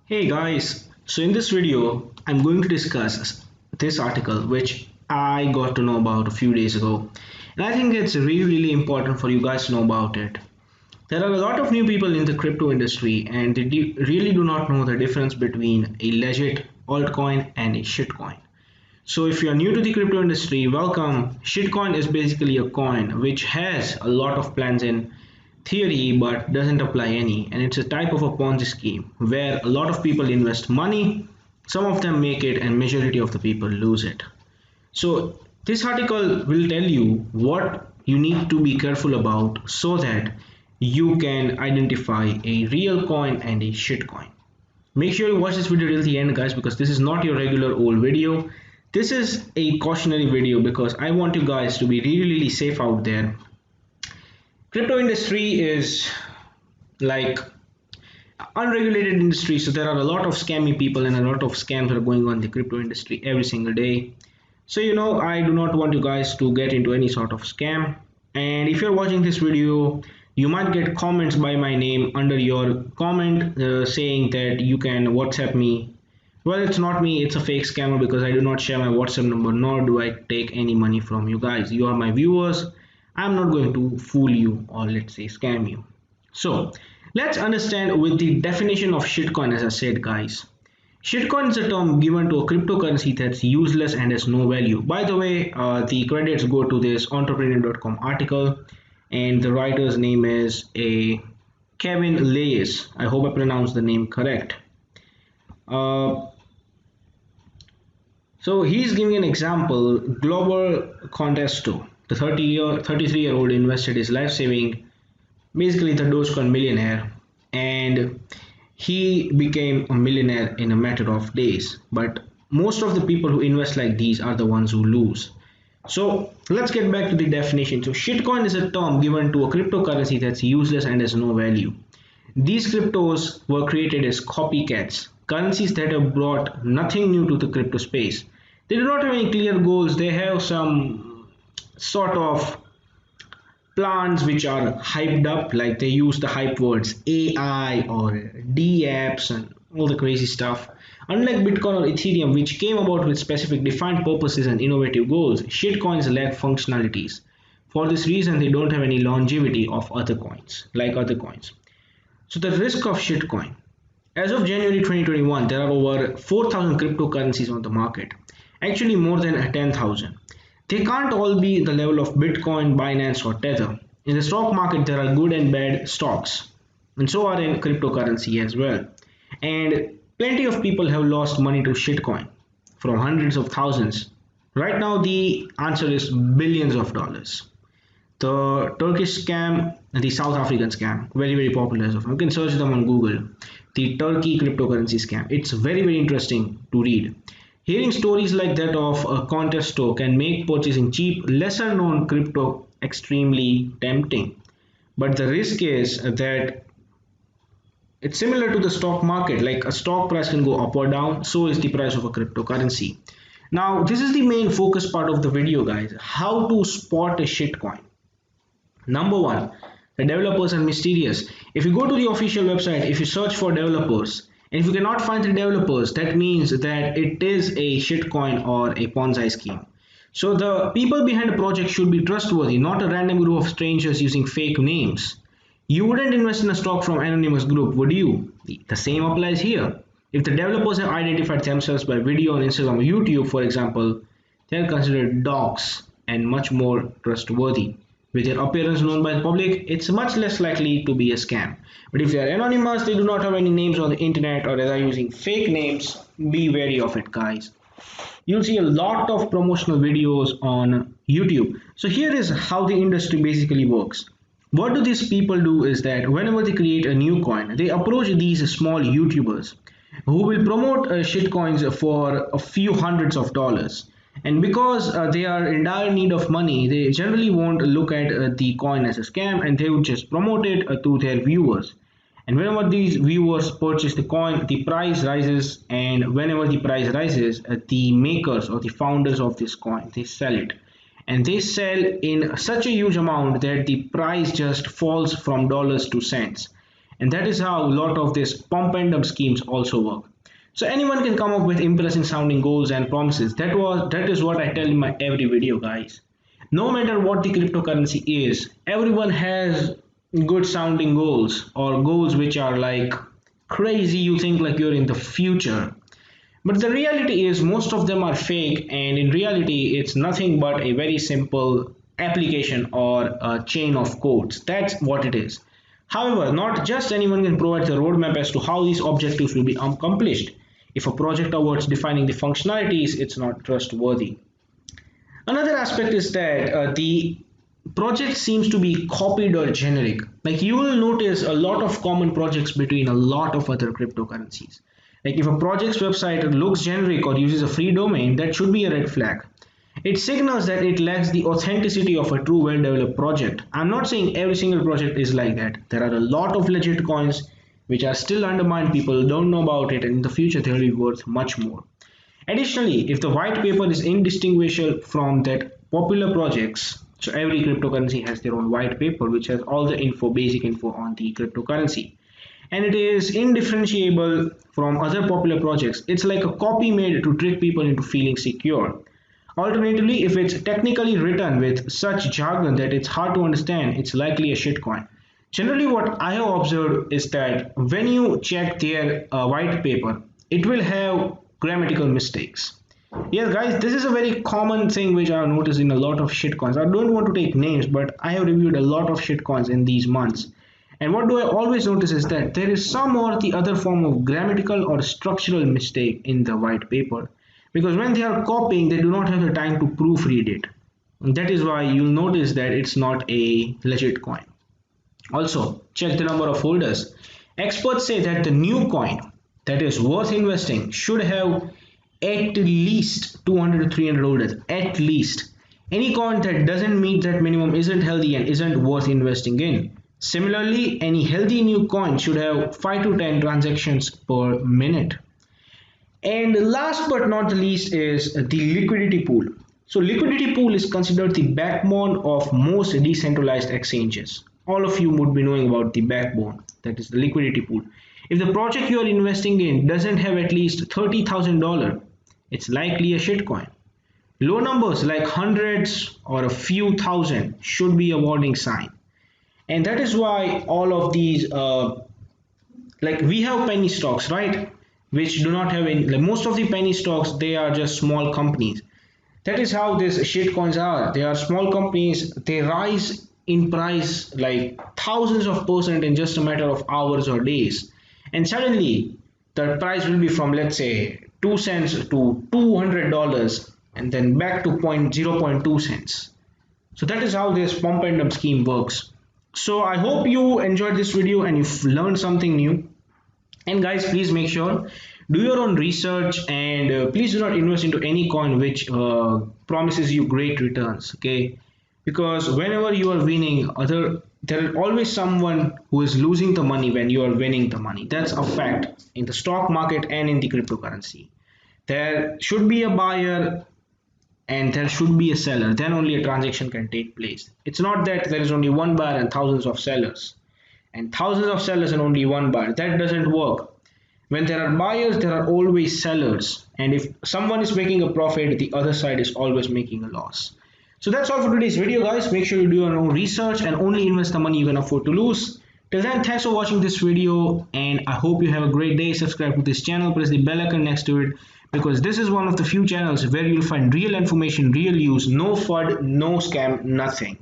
Hey guys, so in this video, I'm going to discuss this article which I got to know about a few days ago, and I think it's really important for you guys to know about it. There are a lot of new people in the crypto industry, and they really do not know the difference between a legit altcoin and a shitcoin. So if you are new to the crypto industry, welcome. Shitcoin is basically a coin which has a lot of plans in theory but doesn't apply any, and it's a type of a Ponzi scheme where a lot of people invest money, some of them make it and majority of the people lose it. So this article will tell you what you need to be careful about so that you can identify a real coin and a shit coin. Make sure you watch this video till the end, guys, because this is not your regular old video. This is a cautionary video because I want you guys to be really safe out there. Crypto industry is like unregulated industry, so there are a lot of scammy people and a lot of scams are going on in the crypto industry every single day. So I do not want you guys to get into any sort of scam. And if you're watching this video, you might get comments by my name under your comment saying that you can WhatsApp me. Well, it's not me, it's a fake scammer because I do not share my WhatsApp number nor do I take any money from you guys. You are my viewers. I'm not going to fool you or let's say scam you. So let's understand with the definition of shitcoin. As I said, guys, shitcoin is a term given to a cryptocurrency that's useless and has no value. By the way, the credits go to this entrepreneur.com article, and the writer's name is Kevin Leyes. I hope I pronounced the name correct. So he's giving an example. Global Contesto, the 33-year-old invested his life saving, basically the Dogecoin millionaire, and he became a millionaire in a matter of days. But most of the people who invest like these are the ones who lose. So let's get back to the definition. So shitcoin is a term given to a cryptocurrency that's useless and has no value. These cryptos were created as copycats, currencies that have brought nothing new to the crypto space. They do not have any clear goals. They have some sort of plans which are hyped up, like they use the hype words AI or DApps and all the crazy stuff. Unlike Bitcoin or Ethereum, which came about with specific defined purposes and innovative goals, shitcoins lack functionalities. For this reason, they don't have any longevity of other coins, like other coins. So the risk of shitcoin. As of January 2021, there are over 4,000 cryptocurrencies on the market. Actually more than 10,000. They can't all be the level of Bitcoin, Binance or Tether. In the stock market, there are good and bad stocks, and so are in cryptocurrency as well. And plenty of people have lost money to shitcoin, from hundreds of thousands. Right now, the answer is billions of dollars. The Turkish scam and the South African scam, very popular as of now. You can search them on Google. The Turkey cryptocurrency scam. It's very interesting to read. Hearing stories like that of a Contesto can make purchasing cheap, lesser known crypto extremely tempting. But the risk is that it's similar to the stock market, like a stock price can go up or down, so is the price of a cryptocurrency. Now, this is the main focus part of the video, guys. How to spot a shitcoin. Number one, the developers are mysterious. If you go to the official website, if you search for developers, and if you cannot find the developers, that means that it is a shitcoin or a Ponzi scheme. So the people behind the project should be trustworthy, not a random group of strangers using fake names. You wouldn't invest in a stock from anonymous group, would you? The same applies here. If the developers have identified themselves by video on Instagram or YouTube, for example, they are considered docs and much more trustworthy. With their appearance known by the public, it's much less likely to be a scam. But if they are anonymous, they do not have any names on the internet, or they are using fake names, be wary of it, guys. You'll see a lot of promotional videos on YouTube. So here is how the industry basically works. What do these people do is that whenever they create a new coin, they approach these small YouTubers who will promote shit coins for a few hundreds of dollars. And because they are in dire need of money, they generally won't look at the coin as a scam, and they would just promote it to their viewers. And whenever these viewers purchase the coin, the price rises, and whenever the price rises, the makers or the founders of this coin, they sell it. And they sell in such a huge amount that the price just falls from dollars to cents. And that is how a lot of these pump and dump schemes also work. So anyone can come up with impressive sounding goals and promises. That is what I tell in my every video, guys. No matter what the cryptocurrency is, everyone has good sounding goals or goals which are like crazy. You think like you're in the future. But the reality is most of them are fake, and in reality it's nothing but a very simple application or a chain of codes. That's what it is. However, not just anyone can provide the roadmap as to how these objectives will be accomplished. If a project avoids defining the functionalities, it's not trustworthy. Another aspect is that the project seems to be copied or generic. Like you will notice a lot of common projects between a lot of other cryptocurrencies. Like if a project's website looks generic or uses a free domain, that should be a red flag. It signals that it lacks the authenticity of a true well-developed project. I'm not saying every single project is like that. There are a lot of legit coins which are still undermined. People don't know about it, and in the future they will be worth much more. Additionally, if the white paper is indistinguishable from that popular projects, so every cryptocurrency has their own white paper which has all the info, basic info on the cryptocurrency, and it is indifferentiable from other popular projects. It's like a copy made to trick people into feeling secure. Alternatively, if it's technically written with such jargon that it's hard to understand, it's likely a shitcoin. Generally, what I have observed is that when you check their white paper, it will have grammatical mistakes. Yes, guys, this is a very common thing which I have noticed in a lot of shitcoins. I don't want to take names, but I have reviewed a lot of shitcoins in these months. And what do I always notice is that there is some or the other form of grammatical or structural mistake in the white paper. Because when they are copying, they do not have the time to proofread it. And that is why you'll notice that it's not a legit coin. Also, check the number of holders. Experts say that the new coin that is worth investing should have at least 200 to 300 holders. At least. Any coin that doesn't meet that minimum isn't healthy and isn't worth investing in. Similarly, any healthy new coin should have 5 to 10 transactions per minute. And last but not the least is the liquidity pool. So liquidity pool is considered the backbone of most decentralized exchanges. All of you would be knowing about the backbone, that is the liquidity pool. If the project you are investing in doesn't have at least $30,000, it's likely a shitcoin. Low numbers like hundreds or a few thousand should be a warning sign. And that is why all of these like we have penny stocks, right, which do not have any, like most of the penny stocks, they are just small companies. That is how these shit coins are. They are small companies. They rise in price like thousands of percent in just a matter of hours or days, and suddenly the price will be from, let's say, 2 cents to $200 and then back to 0.2 cents. So that is how this pump and dump scheme works. So I hope you enjoyed this video and you've learned something new. And guys, please make sure do your own research, and please do not invest into any coin which promises you great returns. Okay, because whenever you are winning, there is always someone who is losing the money when you are winning the money. That's a fact in the stock market and in the cryptocurrency. There should be a buyer and there should be a seller, then only a transaction can take place. It's not that there is only one buyer and thousands of sellers, and thousands of sellers and only one buyer. That doesn't work. When there are buyers, there are always sellers, and if someone is making a profit, the other side is always making a loss. So that's all for today's video, guys. Make sure you do your own research and only invest the money you can afford to lose. Till then, thanks for watching this video, and I hope you have a great day. Subscribe to this channel, press the bell icon next to it, because this is one of the few channels where you'll find real information, real use, no FUD, no scam, nothing.